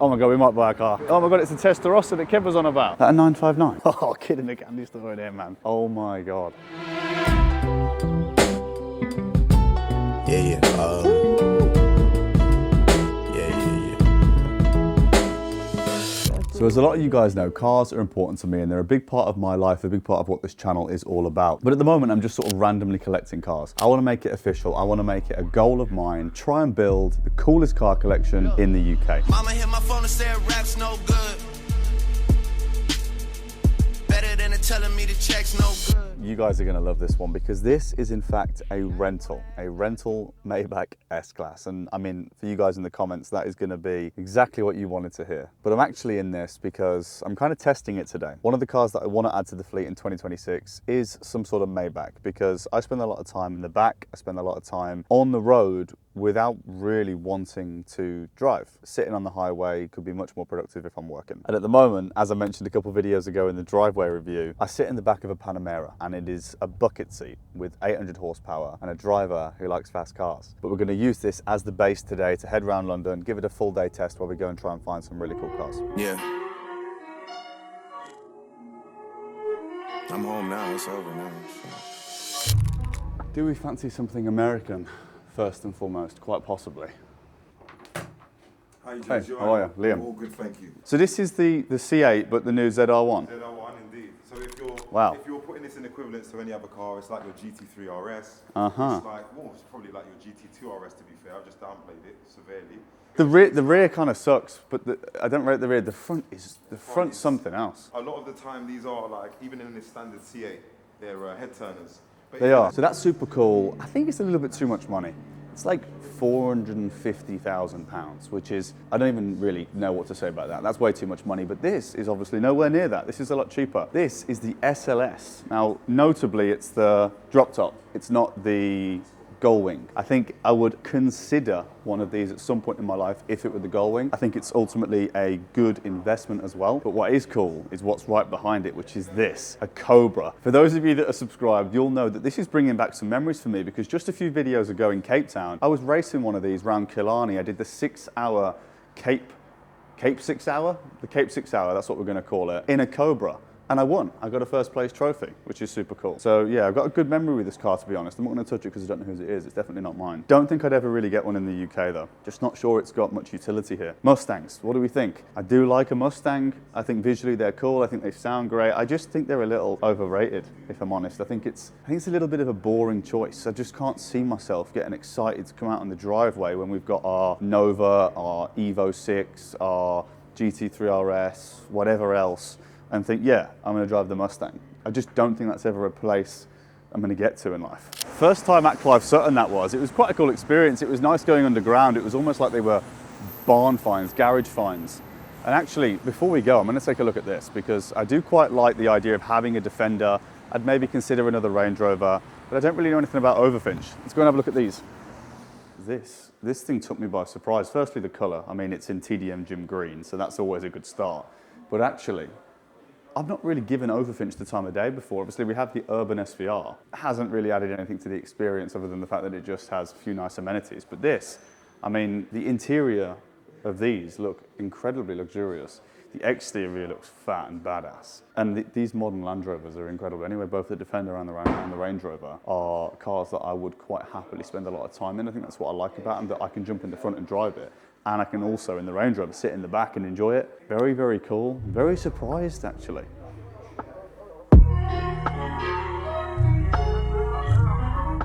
Oh my God, we might buy a car. Oh my God, it's the Testarossa that Kev was on about. That a 959? Oh, kidding the candy store in here, man. Oh my God. So as a lot of you guys know, cars are important to me and they're a big part of my life, a big part of what this channel is all about. But at the moment, I'm just sort of randomly collecting cars. I want to make it official. I want to make it a goal of mine, try and build the coolest car collection in the UK. Mama hit my phone and said rap's no good. Better than telling me the check's no good. You guys are going to love this one because this is in fact a rental Maybach S-Class. And I mean, for you guys in the comments, that is going to be exactly what you wanted to hear. But I'm actually in this because I'm kind of testing it today. One of the cars that I want to add to the fleet in 2026 is some sort of Maybach because I spend a lot of time in the back. I spend a lot of time on the road without really wanting to drive. Sitting on the highway could be much more productive if I'm working. And at the moment, as I mentioned a couple of videos ago in the driveway review, I sit in the back of a Panamera and it is a bucket seat with 800 horsepower and a driver who likes fast cars. But we're going to use this as the base today to head around London, give it a full day test while we go and try and find some really cool cars. Yeah. I'm home now, it's over now. Do we fancy something American? First and foremost, quite possibly. How you Hey, doing? how are you? Liam. All good, thank you. So this is the C8, but the new ZR1. ZR1 indeed. So if you're putting this in equivalence to any other car, it's like your GT3 RS. It's like, well, it's probably like your GT2 RS to be fair. I've just downplayed it severely. The rear kind of sucks, but I don't rate the rear. The front is something else. A lot of the time, these are like, even in this standard C8, they're head turners. But They are. So that's super cool. I think it's a little bit too much money. It's like £450,000, which is, I don't even really know what to say about that. That's way too much money, but this is obviously nowhere near that. This is a lot cheaper. This is the SLS. Now, notably, it's the drop top. It's not the gull wing. I think I would consider one of these at some point in my life if it were the gull wing. I think it's ultimately a good investment as well. But what is cool is what's right behind it, which is this, a Cobra. For those of you that are subscribed, you'll know that this is bringing back some memories for me because just a few videos ago in Cape Town, I was racing one of these around Killarney. I did the 6-hour Cape 6-hour? The Cape 6-hour, that's what we're gonna call it, in a Cobra. And I won. I got a first place trophy, which is super cool. So yeah, I've got a good memory with this car, to be honest. I'm not gonna touch it because I don't know whose it is. It's definitely not mine. Don't think I'd ever really get one in the UK though. Just not sure it's got much utility here. Mustangs, what do we think? I do like a Mustang. I think visually they're cool. I think they sound great. I just think they're a little overrated, if I'm honest. I think it's a little bit of a boring choice. I just can't see myself getting excited to come out on the driveway when we've got our Nova, our Evo 6, our GT3 RS, whatever else, and think, yeah, I'm gonna drive the Mustang. I just don't think that's ever a place I'm gonna get to in life. First time at Clive Sutton that was. It was quite a cool experience. It was nice going underground. It was almost like they were barn finds, garage finds. And actually, before we go, I'm gonna take a look at this because I do quite like the idea of having a Defender. I'd maybe consider another Range Rover, but I don't really know anything about Overfinch. Let's go and have a look at these. This thing took me by surprise. Firstly, the color. I mean, it's in TDM Gym Green, so that's always a good start. But actually, I've not really given Overfinch the time of day before. Obviously, we have the Urban SVR. It hasn't really added anything to the experience other than the fact that it just has a few nice amenities. But this, I mean, the interior of these look incredibly luxurious. The exterior looks fat and badass. And these modern Land Rovers are incredible. Anyway, both the Defender and the Range Rover are cars that I would quite happily spend a lot of time in. I think that's what I like about them, that I can jump in the front and drive it. And I can also, in the Range Rover, sit in the back and enjoy it. Very, very cool. Very surprised, actually. How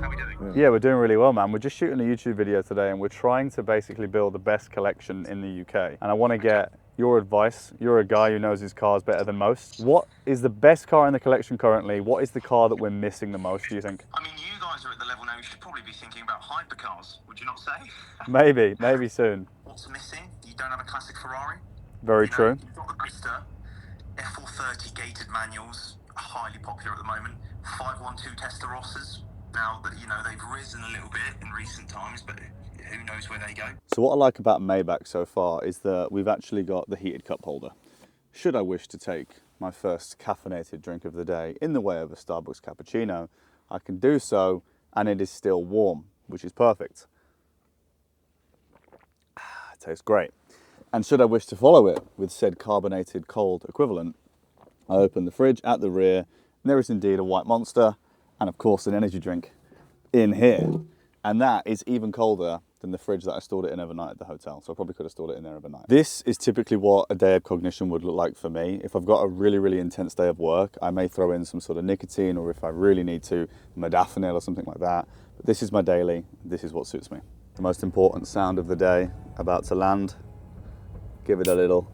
we doing? Yeah, we're doing really well, man. We're just shooting a YouTube video today and we're trying to basically build the best collection in the UK. And I want to get your advice. You're a guy who knows his cars better than most. What is the best car in the collection currently? What is the car that we're missing the most, do you think? I mean, you guys are at the level now, you should probably be thinking about hypercars, would you not say? Maybe soon. What's missing? You don't have a classic Ferrari? Very true. You've got the Poster, F430 gated manuals, are highly popular at the moment. 512 Testarossas, now that, they've risen a little bit in recent times, but who knows where they go. So what I like about Maybach so far is that we've actually got the heated cup holder. Should I wish to take my first caffeinated drink of the day in the way of a Starbucks cappuccino, I can do so and it is still warm, which is perfect. It tastes great. And should I wish to follow it with said carbonated cold equivalent, I open the fridge at the rear, and there is indeed a white Monster, and of course an energy drink in here. And that is even colder than the fridge that I stored it in overnight at the hotel. So I probably could have stored it in there overnight. This is typically what a day of cognition would look like for me. If I've got a really, really intense day of work, I may throw in some sort of nicotine, or if I really need to, modafinil or something like that. But this is my daily, this is what suits me. The most important sound of the day, about to land. Give it a little.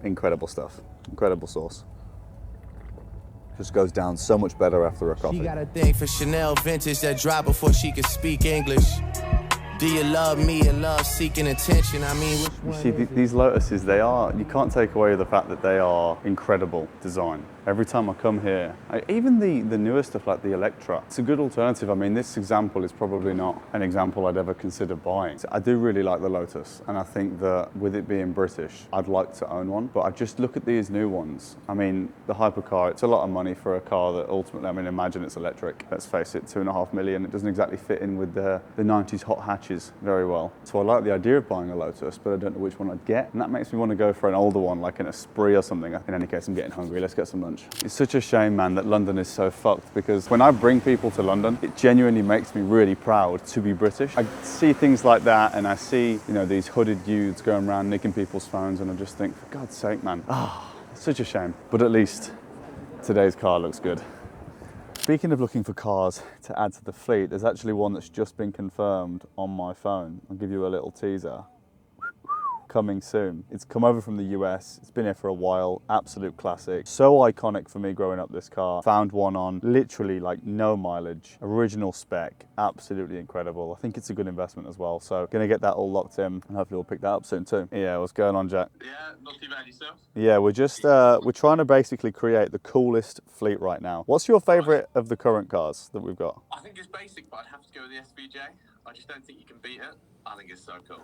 Incredible stuff, incredible sauce. Just goes down so much better after a coffee. She got a thing for Chanel vintage that dropped before she could speak English. Do you love me and love seeking attention? I mean, which one? You see, these Lotuses, you can't take away the fact that they are incredible design. Every time I come here, even the newer stuff like the Electra, it's a good alternative. I mean, this example is probably not an example I'd ever consider buying. So I do really like the Lotus, and I think that with it being British, I'd like to own one. But I just look at these new ones. I mean, the hypercar, it's a lot of money for a car that ultimately, I mean, imagine it's electric. Let's face it, 2.5 million. It doesn't exactly fit in with the 90s hot hatches very well. So I like the idea of buying a Lotus, but I don't know which one I'd get. And that makes me want to go for an older one, like an Esprit or something. In any case, I'm getting hungry. Let's get some lunch. It's such a shame, man, that London is so fucked, because when I bring people to London, it genuinely makes me really proud to be British. I see things like that, and I see, you know, these hooded youths going around nicking people's phones, and I just think, for God's sake, man, it's such a shame. But at least today's car looks good. Speaking of looking for cars to add to the fleet, there's actually one that's just been confirmed on my phone. I'll give you a little teaser. Coming soon. It's come over from the US. It's been here for a while. Absolute classic. So iconic for me growing up, this car. Found one on literally like no mileage. Original spec. Absolutely incredible. I think it's a good investment as well. So gonna get that all locked in, and hopefully we'll pick that up soon too. Yeah, what's going on, Jack? Yeah, not too bad yourself. Yeah, we're just we're trying to basically create the coolest fleet right now. What's your favorite of the current cars that we've got? I think it's basic, but I'd have to go with the SVJ. I just don't think you can beat it. I think it's so cool.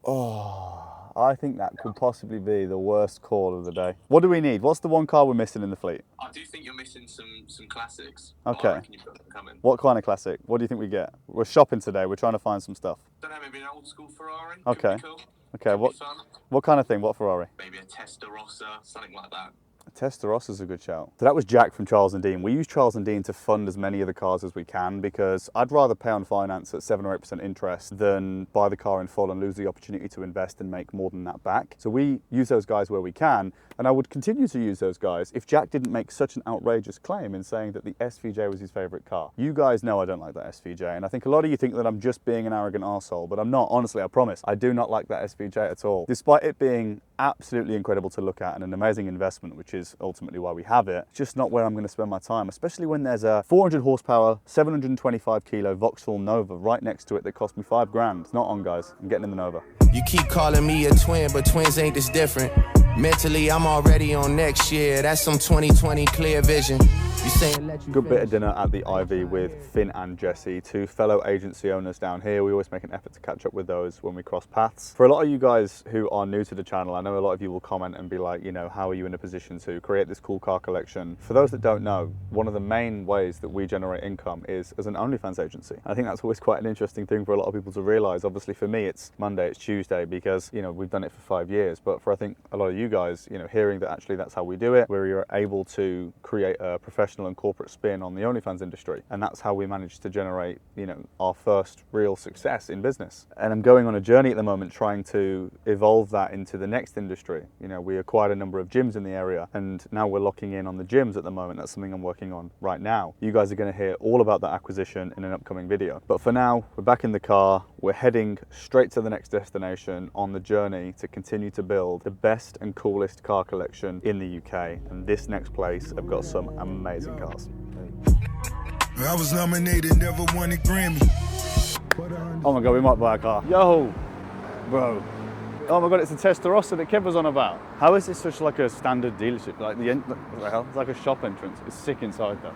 Oh, I think that could possibly be the worst call of the day. What do we need? What's the one car we're missing in the fleet? I do think you're missing some classics. Okay. I reckon you've got them coming. What kind of classic? What do you think we get? We're shopping today. We're trying to find some stuff. Don't know, maybe an old school Ferrari. Okay. Could be cool. Okay. Could be fun. What kind of thing? What Ferrari? Maybe a Testarossa, something like that. Testarossa is a good shout. So that was Jack from Charles & Dean. We use Charles & Dean to fund as many of the cars as we can, because I'd rather pay on finance at 7 or 8% interest than buy the car in full and lose the opportunity to invest and make more than that back. So we use those guys where we can, and I would continue to use those guys if Jack didn't make such an outrageous claim in saying that the SVJ was his favorite car. You guys know I don't like that SVJ, and I think a lot of you think that I'm just being an arrogant arsehole, but I'm not. Honestly, I promise. I do not like that SVJ at all. Despite it being absolutely incredible to look at and an amazing investment, which is ultimately why we have it, it's just not where I'm going to spend my time, especially when there's a 400 horsepower, 725 kilo Vauxhall Nova right next to it that cost me $5,000. It's not on, guys. I'm getting in the Nova. You keep calling me a twin, but twins ain't this different. Mentally, I'm already on next year. That's some 2020 clear vision. You saying let you Good bit of dinner at the Ivy with Finn and Jesse, two fellow agency owners down here. We always make an effort to catch up with those when we cross paths. For a lot of you guys who are new to the channel, I know a lot of you will comment and be like, you know, how are you in a position to create this cool car collection? For those that don't know, one of the main ways that we generate income is as an OnlyFans agency. I think that's always quite an interesting thing for a lot of people to realize. Obviously for me, it's Monday, it's Tuesday, because, you know, we've done it for 5 years. But for I think a lot of you guys, you know, hearing that actually that's how we do it, where you're able to create a professional and corporate spin on the OnlyFans industry. And that's how we managed to generate, you know, our first real success in business. And I'm going on a journey at the moment trying to evolve that into the next industry. You know, we acquired a number of gyms in the area, and now we're locking in on the gyms at the moment. That's something I'm working on right now. You guys are going to hear all about that acquisition in an upcoming video. But for now, we're back in the car. We're heading straight to the next destination on the journey to continue to build the best and coolest car collection in the UK. And this next place, I've got some amazing cars. I was nominated, never won a Grammy. Oh my God, we might buy a car. Yo, bro. Oh my God, it's a Testarossa that Kev was on about. How is this such like a standard dealership? Like what the hell? It's like a shop entrance. It's sick inside though.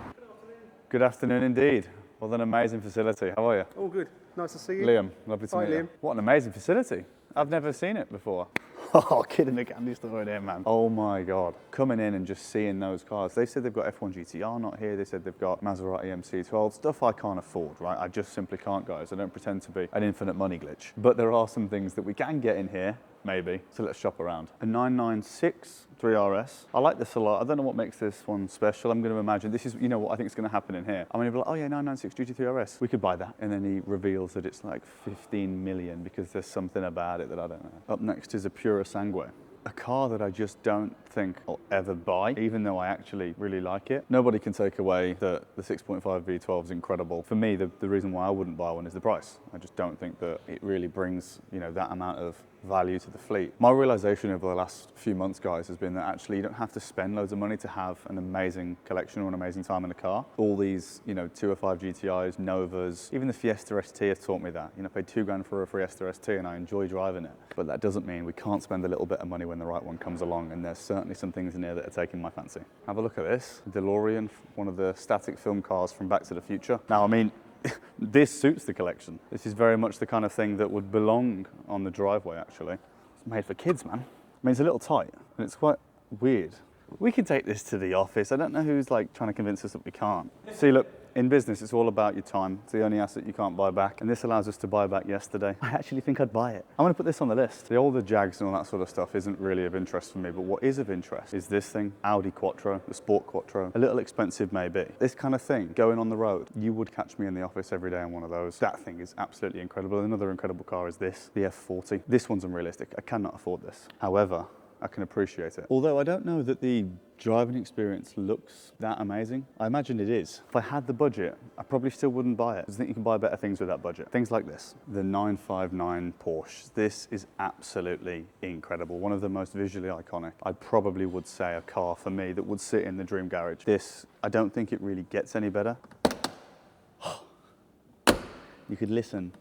Good afternoon indeed. What an amazing facility. How are you? All good. Nice to see you. Liam, lovely to meet you. Liam. What an amazing facility. I've never seen it before. Oh, kid in the candy store in here, man. Oh my God. Coming in and just seeing those cars. They said they've got F1 GTR not here. They said they've got Maserati MC12. Stuff I can't afford, right? I just simply can't, guys. I don't pretend to be an infinite money glitch. But there are some things that we can get in here, maybe. So let's shop around. A 996 3RS. I like this a lot. I don't know what makes this one special. I'm going to imagine this is, you know what I think is going to happen in here. I'm going to be like, oh yeah, 996 GT3RS. We could buy that. And then he reveals that it's like 15 million because there's something about it that I don't know. Up next is a Pura Sangue. A car that I just don't think I'll ever buy, even though I actually really like it. Nobody can take away that the 6.5 V12 is incredible. For me, the reason why I wouldn't buy one is the price. I just don't think that it really brings, you know, that amount of value to the fleet. My realization over the last few months, guys, has been that actually you don't have to spend loads of money to have an amazing collection or an amazing time in a car. All these, you know, 205 GTIs, Novas, even the Fiesta ST have taught me that. You know, I paid $2,000 for a Fiesta ST and I enjoy driving it. But that doesn't mean we can't spend a little bit of money when the right one comes along, and there's certainly some things in here that are taking my fancy. Have a look at this. DeLorean, one of the static film cars from Back to the Future. Now, I mean, this suits the collection. This is very much the kind of thing that would belong on the driveway, actually. It's made for kids, man. I mean, it's a little tight, and it's quite weird. We could take this to the office. I don't know who's like trying to convince us that we can't. See, look, in business, it's all about your time. It's the only asset you can't buy back, and this allows us to buy back yesterday. I actually think I'd buy it. I'm gonna put this on the list. The older Jags and all that sort of stuff isn't really of interest for me, but what is of interest is this thing, Audi Quattro, the Sport Quattro. A little expensive maybe. This kind of thing, going on the road, you would catch me in the office every day on one of those. That thing is absolutely incredible. Another incredible car is this, the F40. This one's unrealistic. I cannot afford this. However, I can appreciate it. Although I don't know that the driving experience looks that amazing. I imagine it is. If I had the budget, I probably still wouldn't buy it. I think you can buy better things with that budget. Things like this, the 959 Porsche. This is absolutely incredible. One of the most visually iconic. I probably would say a car for me that would sit in the dream garage. This, I don't think it really gets any better. You could listen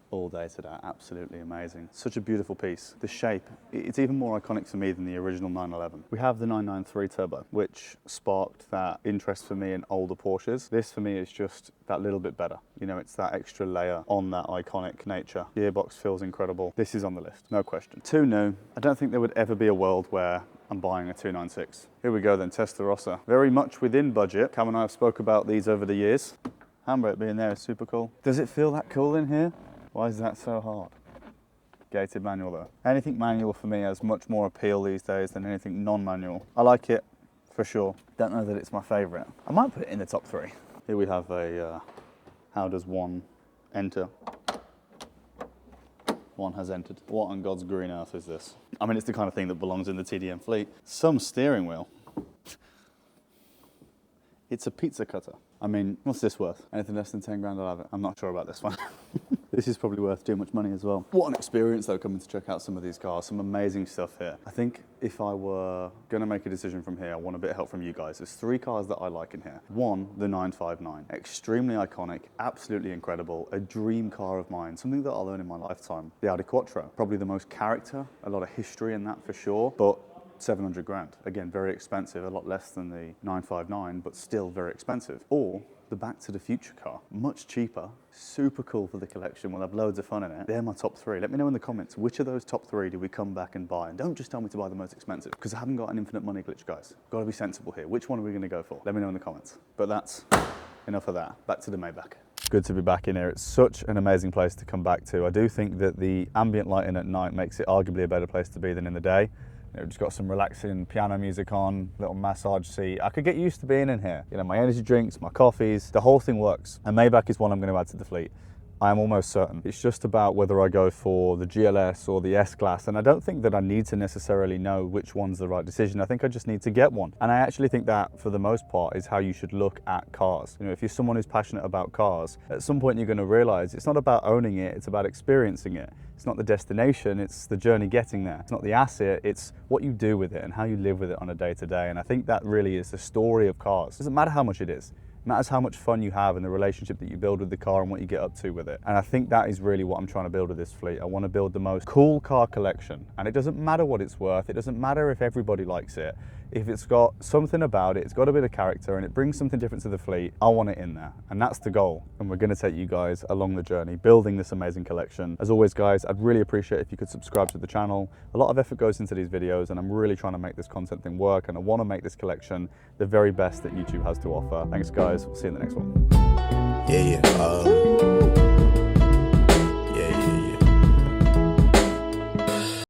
all day to that. Absolutely amazing. Such a beautiful piece. The shape, it's even more iconic to me than the original 911. We have the 993 Turbo, which sparked that interest for me in older Porsches. This for me is just that little bit better. You know, it's that extra layer on that iconic nature. Gearbox feels incredible. This is on the list, no question. Too new. I don't think there would ever be a world where I'm buying a 296. Here we go then, Testarossa. Very much within budget. Cam and I have spoke about these over the years. Handbrake being there is super cool. Does it feel that cool in here? Why is that so hard? Gated manual though. Anything manual for me has much more appeal these days than anything non-manual. I like it for sure. Don't know that it's my favorite. I might put it in the top 3. Here we have a, how does one enter? One has entered. What on God's green earth is this? I mean, it's the kind of thing that belongs in the TDM fleet. Some steering wheel. It's a pizza cutter. I mean, what's this worth? Anything less than 10 grand, I'll have it. I'm not sure about this one. This is probably worth too much money as well. What an experience though, coming to check out some of these cars. Some amazing stuff here. I think if I were gonna make a decision from here, I want a bit of help from you guys. There's 3 cars that I like in here. One, the 959. Extremely iconic, absolutely incredible, a dream car of mine, something that I'll own in my lifetime. The Audi Quattro, probably the most character, a lot of history in that for sure, but 700 grand. Again, very expensive, a lot less than the 959, but still very expensive. Or the Back to the Future car, much cheaper, super cool for the collection, we'll have loads of fun in it. They're my top 3. Let me know in the comments, which of those top 3 do we come back and buy? And don't just tell me to buy the most expensive, because I haven't got an infinite money glitch, guys. Gotta be sensible here. Which one are we gonna go for? Let me know in the comments. But that's enough of that. Back to the Maybach. Good to be back in here. It's such an amazing place to come back to. I do think that the ambient lighting at night makes it arguably a better place to be than in the day. You know, just got some relaxing piano music on, little massage seat. I could get used to being in here. You know, my energy drinks, my coffees, the whole thing works. And Maybach is one I'm going to add to the fleet. I am almost certain. It's just about whether I go for the GLS or the S-Class, and I don't think that I need to necessarily know which one's the right decision. I think I just need to get one. And I actually think that, for the most part, is how you should look at cars. You know, if you're someone who's passionate about cars, at some point you're going to realize it's not about owning it, it's about experiencing it. It's not the destination, it's the journey getting there. It's not the asset, it's what you do with it and how you live with it on a day-to-day. And I think that really is the story of cars. It doesn't matter how much it is. It matters how much fun you have and the relationship that you build with the car and what you get up to with it. And I think that is really what I'm trying to build with this fleet. I want to build the most cool car collection. And it doesn't matter what it's worth. It doesn't matter if everybody likes it. if it's got something about it, it's got a bit of character and it brings something different to the fleet, I want it in there. And that's the goal. And we're going to take you guys along the journey, building this amazing collection. As always, guys, I'd really appreciate if you could subscribe to the channel. A lot of effort goes into these videos and I'm really trying to make this content thing work, and I want to make this collection the very best that YouTube has to offer. Thanks, guys. We'll see you in the next one. Yeah.